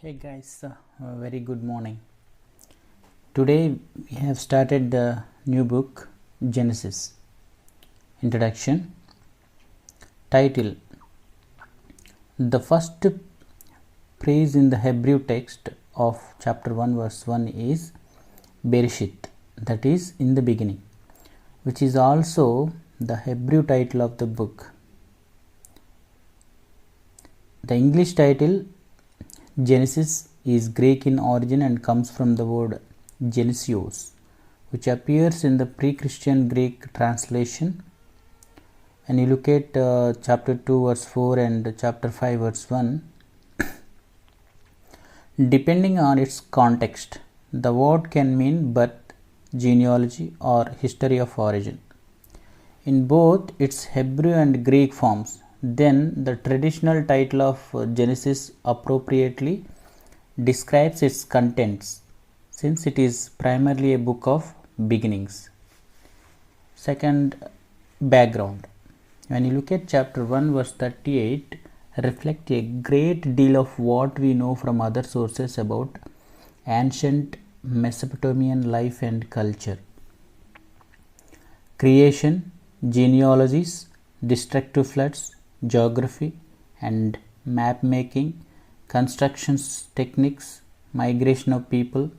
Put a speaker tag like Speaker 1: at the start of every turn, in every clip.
Speaker 1: Hey guys, very good morning. Today we have started the new book Genesis. Introduction. Title. The first phrase in the Hebrew text of chapter 1 verse 1 is Bereshit, that is in the beginning, which is also the Hebrew title of the book. The English title Genesis is Greek in origin and comes from the word Genesios, which appears in the pre-Christian Greek translation. And you look at chapter 2 verse 4 and chapter 5 verse 1, depending on its context, the word can mean birth, genealogy, or history of origin. In both its Hebrew and Greek forms, then the traditional title of Genesis appropriately describes its contents, since it is primarily a book of beginnings. Second, background. When you look at chapter 1 verse 38, reflect a great deal of what we know from other sources about ancient Mesopotamian life and culture. Creation, genealogies, destructive floods, geography and map making, construction techniques, migration of people,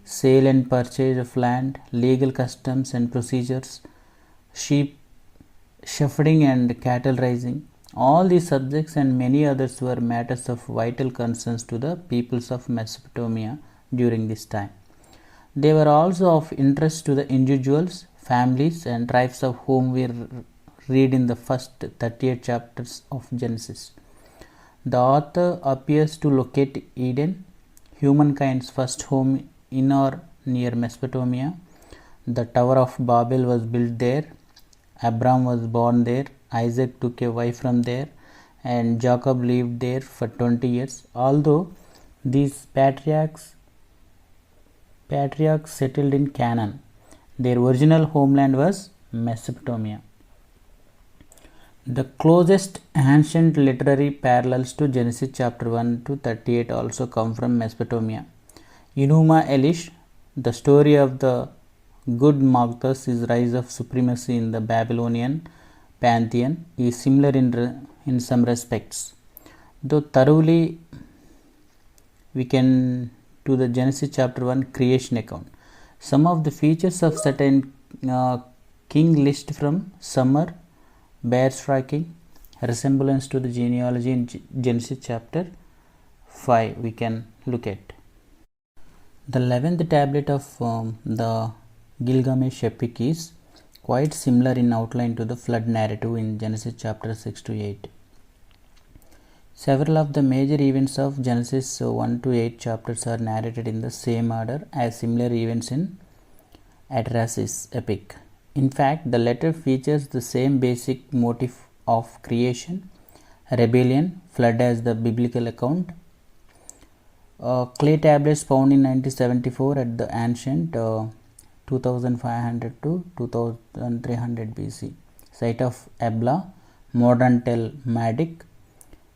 Speaker 1: sale and purchase of land, legal customs and procedures, sheep shepherding and cattle raising. All these subjects and many others were matters of vital concerns to the peoples of Mesopotamia during this time. They were also of interest to the individuals, families and tribes of whom we read in the first 38 chapters of Genesis. The author appears to locate Eden, humankind's first home in or near Mesopotamia. The Tower of Babel was built there. Abraham was born there. Isaac took a wife from there, and Jacob lived there for 20 years. Although these patriarchs settled in Canaan, their original homeland was Mesopotamia. The closest ancient literary parallels to Genesis chapter 1 to 38 also come from Mesopotamia. Enuma Elish, the story of the good Magthas, is rise of supremacy in the Babylonian pantheon, is similar in some respects, though thoroughly we can to the Genesis chapter 1 creation account. Some of the features of certain king list from Sumer bear striking resemblance to the genealogy in Genesis chapter 5 we can look at. The 11th tablet of the Gilgamesh epic is quite similar in outline to the flood narrative in Genesis chapter 6 to 8. Several of the major events of Genesis 1 to 8 chapters are narrated in the same order as similar events in Atrahasis epic. In fact, the letter features the same basic motif of creation, rebellion, flood as the biblical account. Clay tablets found in 1974 at the ancient 2500 to 2300 BC site of Ebla, modern Tel Madik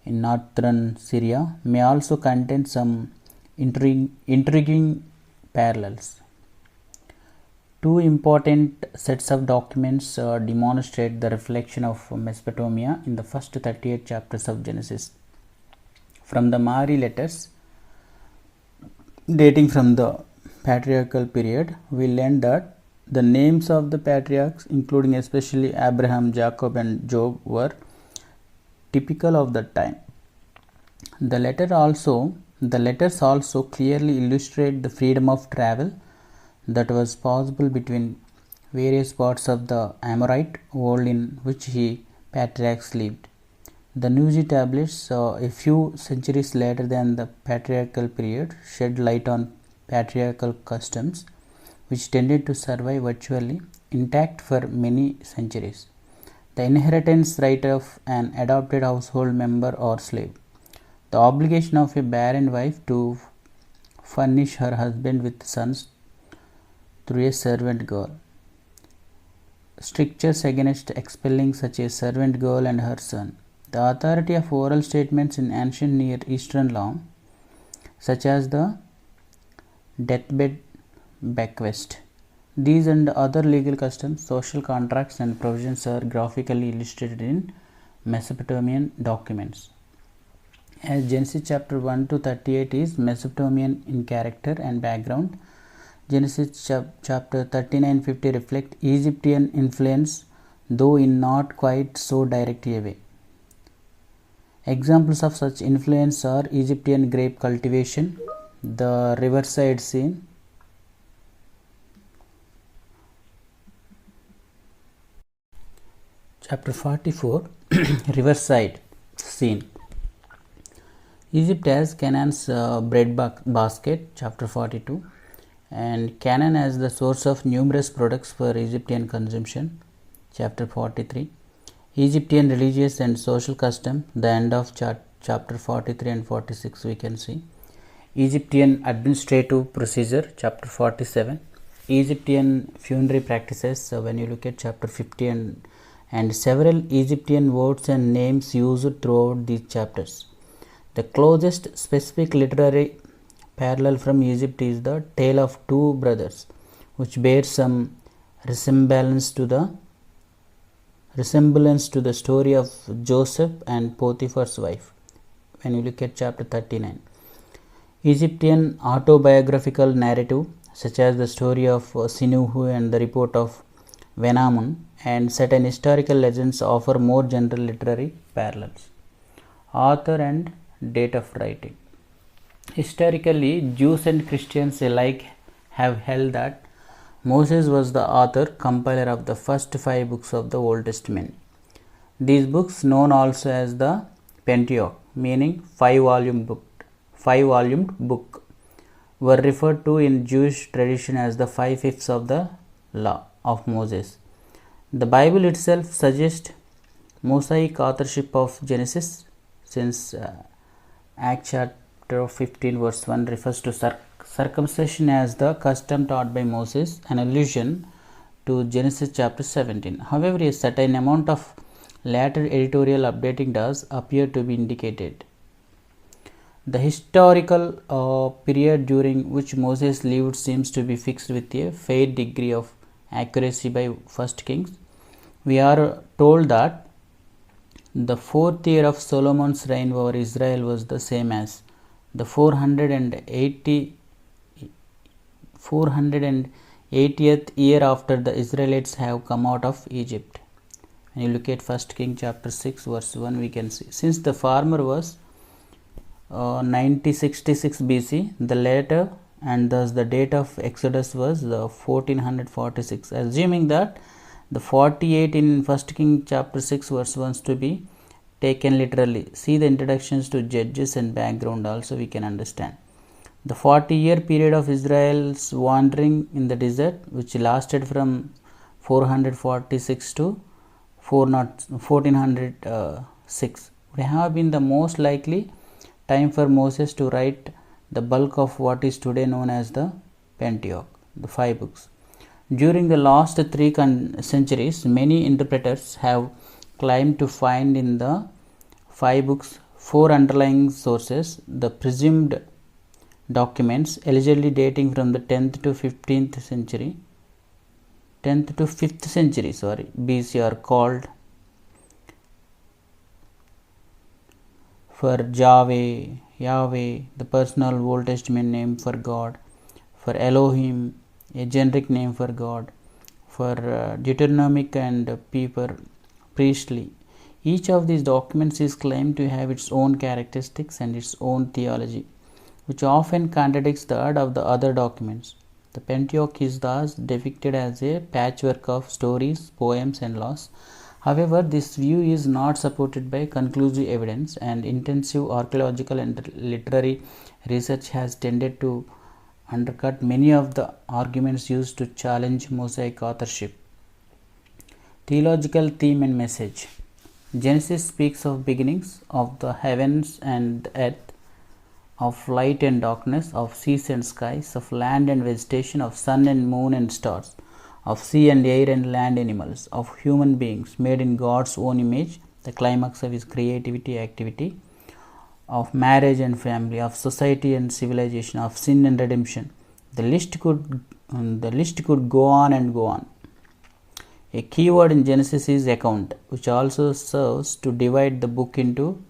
Speaker 1: in northern Syria, may also contain some intriguing parallels. Two important sets of documents demonstrate the reflection of Mesopotamia in the first 38 chapters of Genesis. From the Mari letters dating from the patriarchal period, we learn that the names of the patriarchs, including especially Abraham, Jacob and Job, were typical of that time. The letters also clearly illustrate the freedom of travel that was possible between various parts of the Amorite world in which patriarchs lived. The Nuzi tablets, a few centuries later than the patriarchal period, shed light on patriarchal customs which tended to survive virtually intact for many centuries. The inheritance right of an adopted household member or slave, the obligation of a barren wife to furnish her husband with sons through a servant girl, strictures against expelling such a servant girl and her son, the authority of oral statements in ancient Near Eastern law, such as the deathbed bequest. These and other legal customs, social contracts, and provisions are graphically illustrated in Mesopotamian documents. As Genesis chapter 1 to 38 is Mesopotamian in character and background, Genesis chapter 39-50 reflect Egyptian influence, though in not quite so direct a way. Examples of such influence are Egyptian grape cultivation, the riverside scene, chapter 44 riverside scene. Egypt as Canaan's bread basket, chapter 42, and Canaan as the source of numerous products for Egyptian consumption, chapter 43. Egyptian religious and social custom, the end of chapter 43 and 46 we can see. Egyptian administrative procedure, chapter 47. Egyptian funerary practices, when you look at chapter 50 and several Egyptian words and names used throughout these chapters. The closest specific literary parallel from Egypt is the tale of two brothers, which bears some resemblance to the story of Joseph and Potiphar's wife. When you look at chapter 39, Egyptian autobiographical narrative, such as the story of Sinuhu and the report of Venamun, and certain historical legends offer more general literary parallels. Author and date of writing. Historically, Jews and Christians alike have held that Moses was the author, compiler of the first 5 books of the Old Testament. These books, known also as the Pentateuch, meaning 5-volumed book, were referred to in Jewish tradition as the 5/5 of the law of Moses. The Bible itself suggests Mosaic authorship of Genesis, since Acts chapter 15 verse 1 refers to circumcision as the custom taught by Moses, an allusion to Genesis chapter 17. However, a certain amount of later editorial updating does appear to be indicated. The historical period during which Moses lived seems to be fixed with a fair degree of accuracy by 1 Kings. We are told that the 4th year of Solomon's reign over Israel was the same as the 480th year after the Israelites have come out of Egypt. When you look at 1 King chapter 6 verse 1, we can see, since the former was 9066 BC, the latter, and thus the date of Exodus was 1446, assuming that the 48 in 1 King chapter 6 verse 1 to be taken literally. See the introductions to Judges and background also we can understand. The 40-year period of Israel's wandering in the desert, which lasted from 446 to 1406, would have been the most likely time for Moses to write the bulk of what is today known as the Pentateuch, the 5 books. During the last 3 centuries, many interpreters have claimed to find in the 5 books 4 underlying sources, the presumed documents allegedly dating from the 10th to 5th century BC are called for Yahweh, the personal Old Testament name for God; for Elohim, a generic name for God; for Deuteronomic and priestly. Each of these documents is claimed to have its own characteristics and its own theology, which often contradicts that of the other documents. The Pentateuch is thus depicted as a patchwork of stories, poems, and laws. However, this view is not supported by conclusive evidence, and intensive archaeological and literary research has tended to undercut many of the arguments used to challenge Mosaic authorship. Theological theme and message. Genesis speaks of beginnings, of the heavens and the earth, of light and darkness, of seas and skies, of land and vegetation, of sun and moon and stars, of sea and air and land animals, of human beings made in God's own image, the climax of his creativity activity, of marriage and family, of society and civilization, of sin and redemption. The list could go on and go on. A key word in Genesis is account, which also serves to divide the book into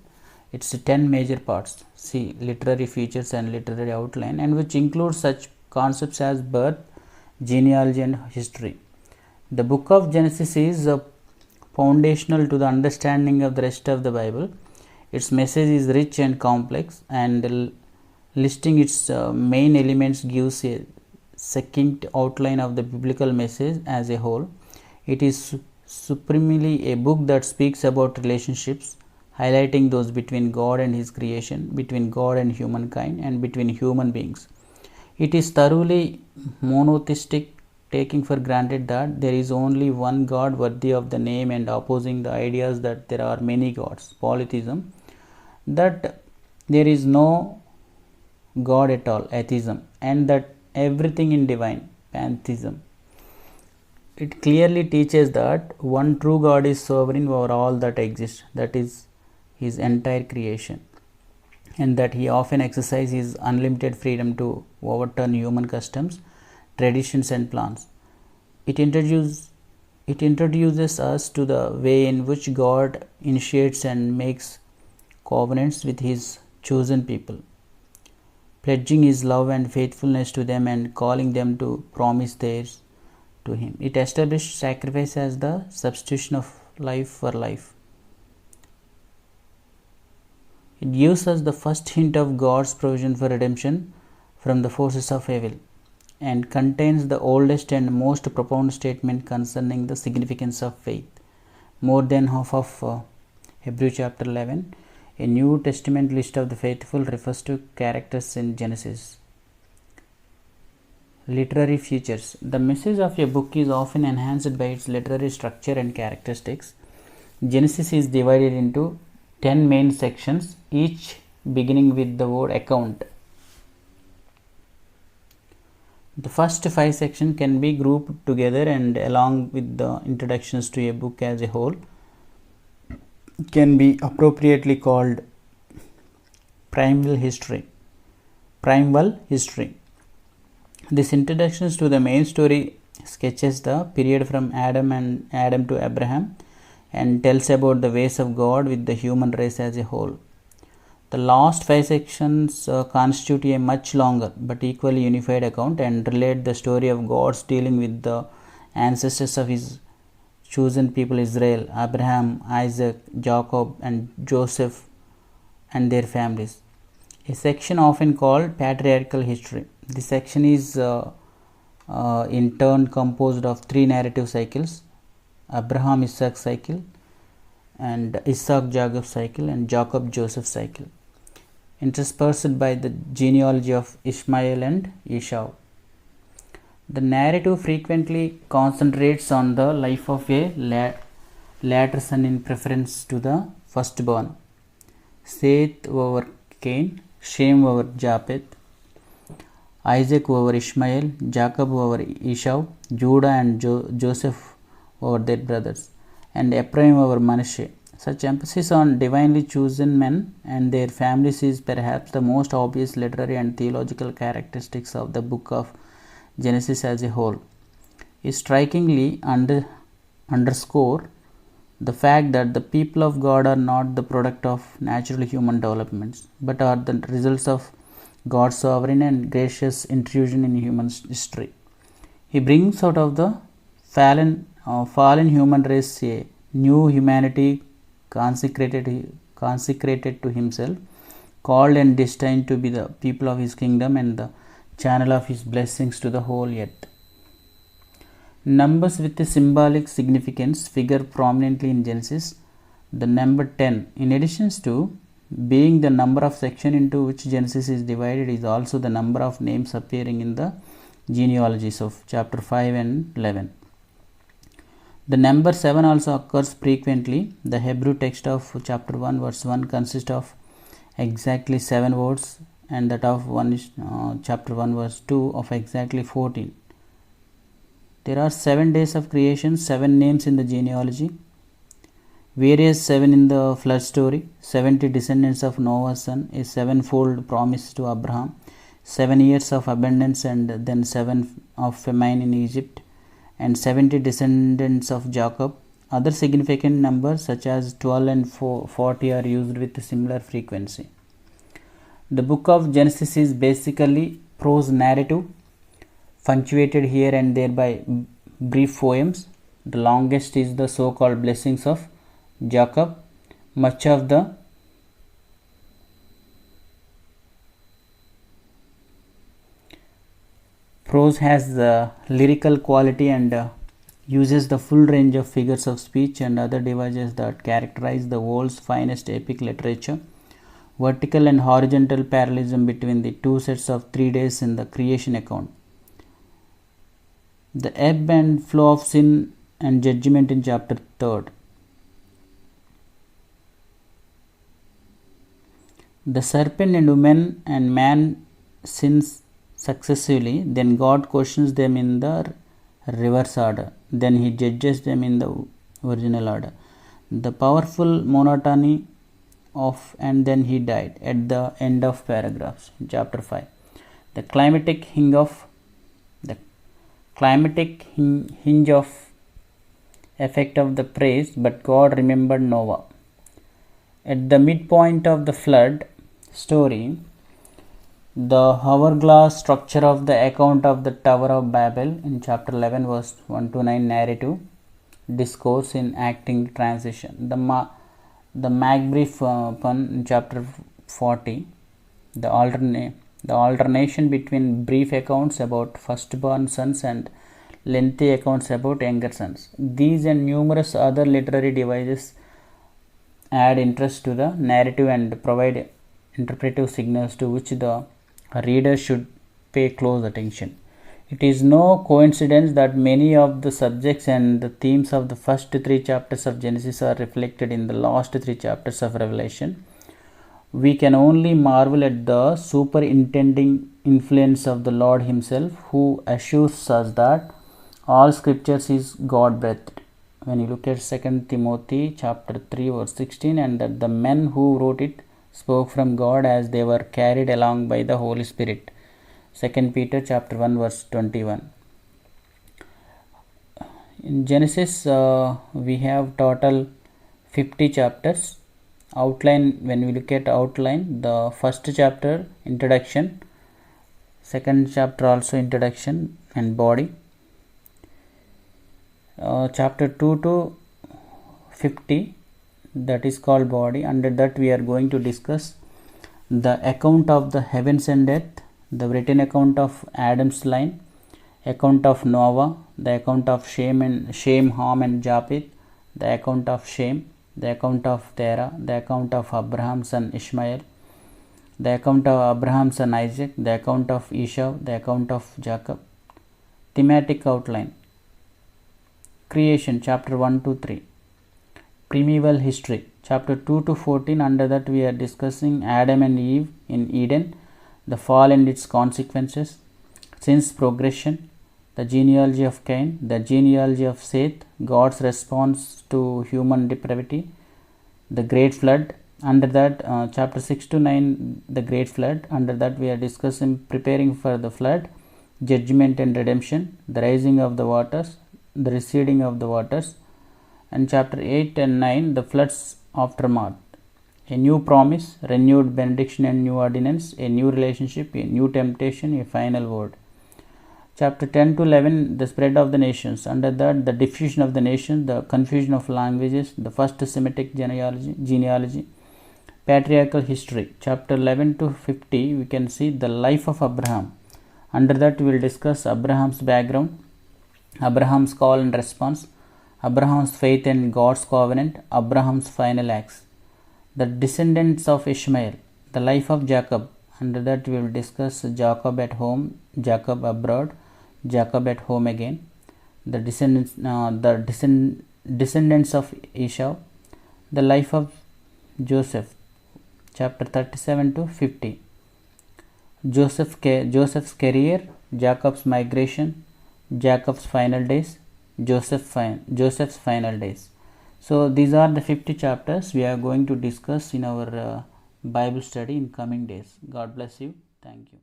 Speaker 1: its 10 major parts. See literary features and literary outline, and which includes such concepts as birth, genealogy, and history. The book of Genesis is foundational to the understanding of the rest of the Bible. Its message is rich and complex, and listing its main elements gives a succinct outline of the biblical message as a whole. It is supremely a book that speaks about relationships, highlighting those between God and His creation, between God and humankind, and between human beings. It is thoroughly monotheistic, taking for granted that there is only one God worthy of the name and opposing the ideas that there are many gods, polytheism, that there is no God at all, atheism, and that everything is divine, pantheism. It clearly teaches that one true God is sovereign over all that exists, that is His entire creation, and that He often exercises His unlimited freedom to overturn human customs, traditions, and plans. It introduces us to the way in which God initiates and makes covenants with His chosen people, pledging His love and faithfulness to them and calling them to promise theirs to Him. It established sacrifice as the substitution of life for life. It gives us the first hint of God's provision for redemption from the forces of evil, and contains the oldest and most profound statement concerning the significance of faith. More than half of Hebrews chapter 11, a New Testament list of the faithful, refers to characters in Genesis. Literary features. The message of a book is often enhanced by its literary structure and characteristics. Genesis is divided into 10 main sections, each beginning with the word account. The first 5 sections can be grouped together and, along with the introductions to a book as a whole, can be appropriately called primeval history. This introductions to the main story sketches the period from Adam to Abraham, and tells about the ways of God with the human race as a whole. The last 5 sections constitute a much longer but equally unified account and relate the story of God's dealing with the ancestors of His chosen people Israel, Abraham, Isaac, Jacob, and Joseph, and their families. A section often called patriarchal history. This section is in turn composed of 3 narrative cycles: Abraham Isaac cycle, and Isaac Jacob cycle, and Jacob Joseph cycle, interspersed by the genealogy of Ishmael and Esau. The narrative frequently concentrates on the life of a later son in preference to the firstborn: Seth over Cain, Shem over Japheth, Isaac over Ishmael, Jacob over Esau, Judah and Joseph over their brothers, and Ephraim over Manasseh. Such emphasis on divinely chosen men and their families is perhaps the most obvious literary and theological characteristics of the book of Genesis as a whole. It strikingly underscore the fact that the people of God are not the product of natural human developments, but are the results of God's sovereign and gracious intrusion in human history. He brings out of the fallen human race a new humanity consecrated to Himself, called and destined to be the people of His kingdom and the channel of His blessings to the whole earth. Numbers with a symbolic significance figure prominently in Genesis. The number 10, in addition to being the number of sections into which Genesis is divided, is also the number of names appearing in the genealogies of chapter 5 and 11. The number 7 also occurs frequently. The Hebrew text of chapter 1 verse 1 consists of exactly 7 words, and that of chapter 1 verse 2 of exactly 14. There are 7 days of creation, 7 names in the genealogy. Various 7 in the flood story. 70 descendants of Noah's son, a sevenfold promise to Abraham. 7 years of abundance and then 7 of famine in Egypt, and 70 descendants of Jacob. Other significant numbers such as 12 and 40 are used with similar frequency. The book of Genesis is basically prose narrative, punctuated here and there by brief poems. The longest is the so-called blessings of Jacob. Much of the prose has the lyrical quality and uses the full range of figures of speech and other devices that characterize the world's finest epic literature. Vertical and horizontal parallelism between the two sets of 3 days in the creation account. The ebb and flow of sin and judgment in chapter 3. The serpent and woman and man sins successively, then God questions them in the reverse order, then he judges them in the original order. The powerful monotony of and then he died at the end of paragraphs in chapter 5. The climatic hinge of effect of the praise, but God remembered Noah. At the midpoint of the flood story, the hourglass structure of the account of the Tower of Babel in chapter 11 verse 1 to 9 narrative discourse in acting transition. The Macbrief pun in chapter 40, the alternation between brief accounts about firstborn sons and lengthy accounts about younger sons. These and numerous other literary devices add interest to the narrative and provide interpretive signals to which the reader should pay close attention. It is no coincidence that many of the subjects and the themes of the first 3 chapters of Genesis are reflected in the last 3 chapters of Revelation. We can only marvel at the superintending influence of the Lord himself, who assures us that all scriptures is God-breathed. When you look at 2 Timothy chapter 3 verse 16, and that the men who wrote it spoke from God as they were carried along by the Holy Spirit. 2 Peter chapter 1 verse 21. In Genesis, we have total 50 chapters. Outline, when we look at outline, the first chapter introduction, second chapter also introduction and body. Chapter 2 to 50, that is called body. Under that we are going to discuss the account of the heavens and earth, the written account of Adam's line, account of Noah, the account of Shem, Ham and Japheth, the account of Shem, the account of Terah, the account of Abraham's son Ishmael, the account of Abraham's son Isaac, the account of Esau, the account of Jacob. Thematic outline: creation, chapter 1 to 3. Primeval history, chapter 2 to 14. Under that we are discussing Adam and Eve in Eden, the fall and its consequences, sin's progression, the genealogy of Cain, the genealogy of Seth, God's response to human depravity, the great flood. Under that, chapter 6 to 9, the great flood. Under that we are discussing preparing for the flood, judgment and redemption, the rising of the waters, the receding of the waters. And chapter 8 and 9, the flood's aftermath, a new promise, renewed benediction and new ordinance, a new relationship, a new temptation, a final word. Chapter 10 to 11, the spread of the nations. Under that, the diffusion of the nations, the confusion of languages, the first Semitic genealogy, patriarchal history. Chapter 11 to 50, we can see the life of Abraham. Under that, we will discuss Abraham's background, Abraham's call and response, Abraham's faith and God's covenant, Abraham's final acts. The descendants of Ishmael, the life of Jacob. Under that we will discuss Jacob at home, Jacob abroad, Jacob at home again. The descendants of Esau, the life of Joseph, chapter 37 to 50. Joseph's career, Jacob's migration, Jacob's final days, Joseph's final days. So these are the 50 chapters we are going to discuss in our Bible study in coming days. God bless you. Thank you.